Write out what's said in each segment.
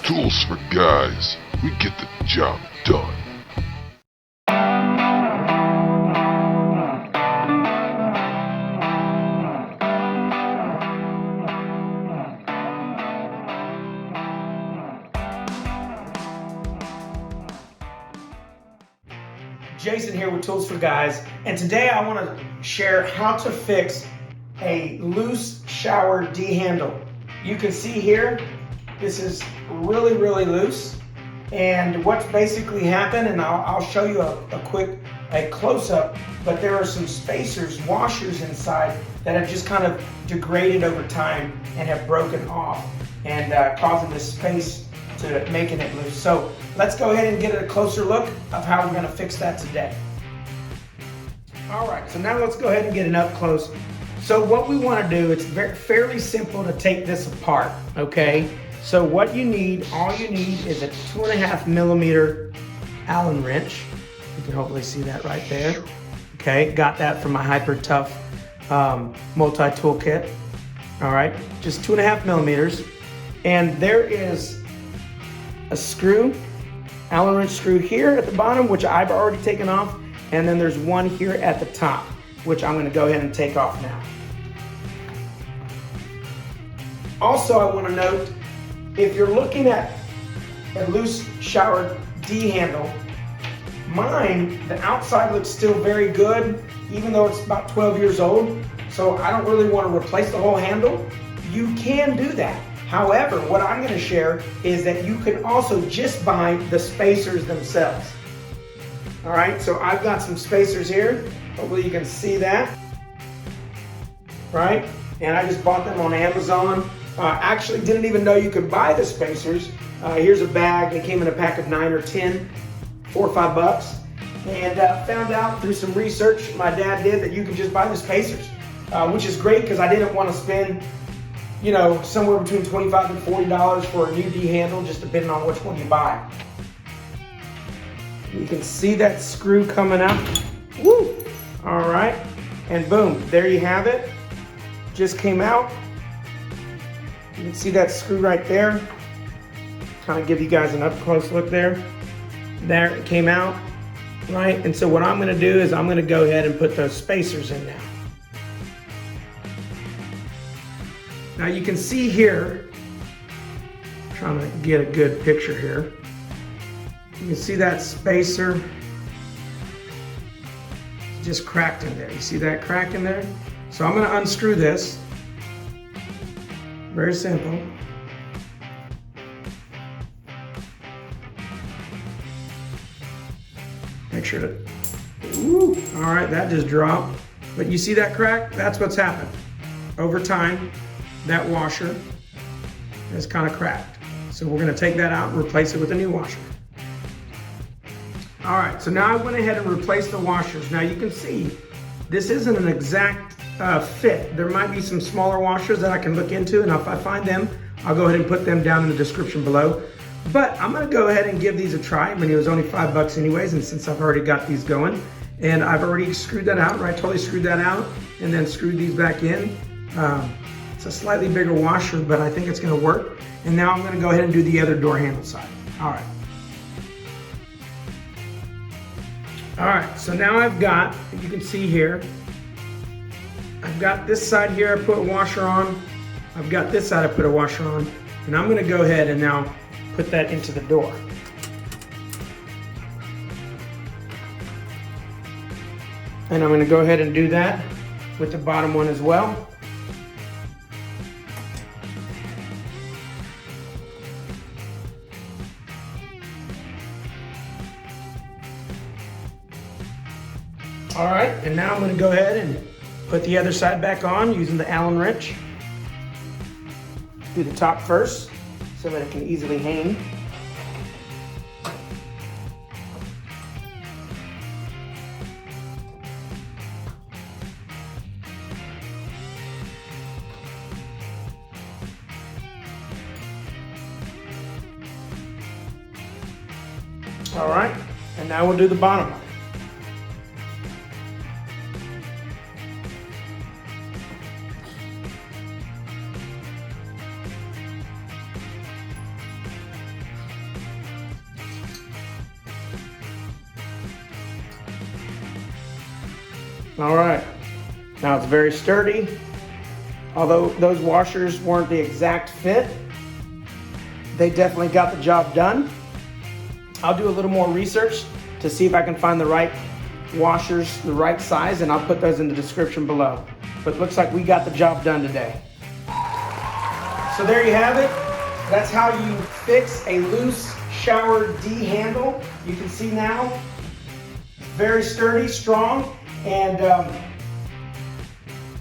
Tools for guys. We get the job done. Jason here with Tools for Guys, and today I want to share how to fix a loose shower D-handle. You can see here, this is really loose, and what's basically happened, and I'll show you a close-up, but there are some spacers, washers inside that have just kind of degraded over time and have broken off and causing this space to making it loose. So let's go ahead and get a closer look of how we're going to fix that today. All right, so now let's go ahead and get an up close. So what we want to do, it's fairly simple to take this apart, okay? So what you need, all you need is a 2.5 millimeter Allen wrench. You can hopefully see that right there. Okay, got that from my Hyper Tough multi-tool kit. All right, just 2.5 millimeters. And there is a screw, Allen wrench screw here at the bottom, which I've already taken off, and then there's one here at the top, which I'm going to go ahead and take off now. Also, I want to note, if you're looking at a loose shower D-handle, mine, the outside looks still very good, even though it's about 12 years old, so I don't really want to replace the whole handle. You can do that. However, what I'm going to share is that you can also just buy the spacers themselves. All right, so I've got some spacers here. Hopefully you can see that, right? And I just bought them on Amazon. Actually didn't even know you could buy the spacers. Here's a bag. They came in a pack of 9 or 10, $4 or $5. And found out through some research my dad did that you can just buy the spacers, which is great because I didn't want to spend, you know, somewhere between $25 and $40 for a new D-handle, just depending on which one you buy. You can see that screw coming out. Woo! All right, and boom, there you have it. Just came out. You can see that screw right there. Kind of give you guys an up close look there. There it came out, right? And so what I'm gonna do is I'm gonna go ahead and put those spacers in now. Now you can see here, I'm trying to get a good picture here. You can see that spacer just cracked in there. You see that crack in there? So I'm going to unscrew this. Very simple. Make sure to, ooh, all right, that just dropped. But you see that crack? That's what's happened. Over time, that washer is kind of cracked. So we're going to take that out and replace it with a new washer. All right, so now I went ahead and replaced the washers. Now you can see this isn't an exact fit. There might be some smaller washers that I can look into, and if I find them, I'll go ahead and put them down in the description below. But I'm gonna go ahead and give these a try. I mean, it was only $5 anyways, and since I've already got these going, and I've already screwed that out, right? Totally screwed that out, and then screwed these back in. It's a slightly bigger washer, but I think it's gonna work. And now I'm gonna go ahead and do the other door handle side. All right. All right, so now I've got, you can see here, I've got this side here I put a washer on. I've got this side I put a washer on. And I'm gonna go ahead and now put that into the door. And I'm gonna go ahead and do that with the bottom one as well. All right, and now I'm gonna go ahead and put the other side back on using the Allen wrench. Do the top first so that it can easily hang. All right, and now we'll do the bottom one. All right, now it's very sturdy. Although those washers weren't the exact fit, they definitely got the job done. I'll do a little more research to see if I can find the right washers, the right size, and I'll put those in the description below. But it looks like we got the job done today. So there you have it. That's how you fix a loose shower D handle. You can see now, very sturdy, strong, and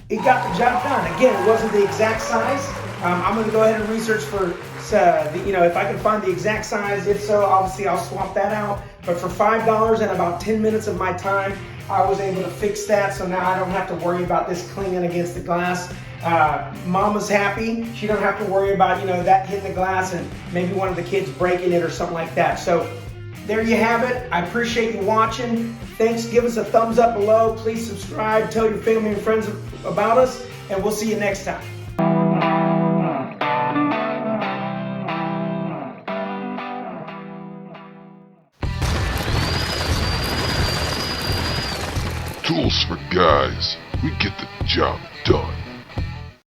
it got the job done. Again, it wasn't the exact size. I'm going to go ahead and research for, if I can find the exact size. If so, obviously I'll swap that out. But for $5 and about 10 minutes of my time, I was able to fix that. So now I don't have to worry about this clinging against the glass. Mama's happy. She don't have to worry about, that hitting the glass and maybe one of the kids breaking it or something like that. So there you have it. I appreciate you watching. Thanks. Give us a thumbs up below. Please subscribe. Tell your family and friends about us, and we'll see you next time. Tools for guys. We get the job done.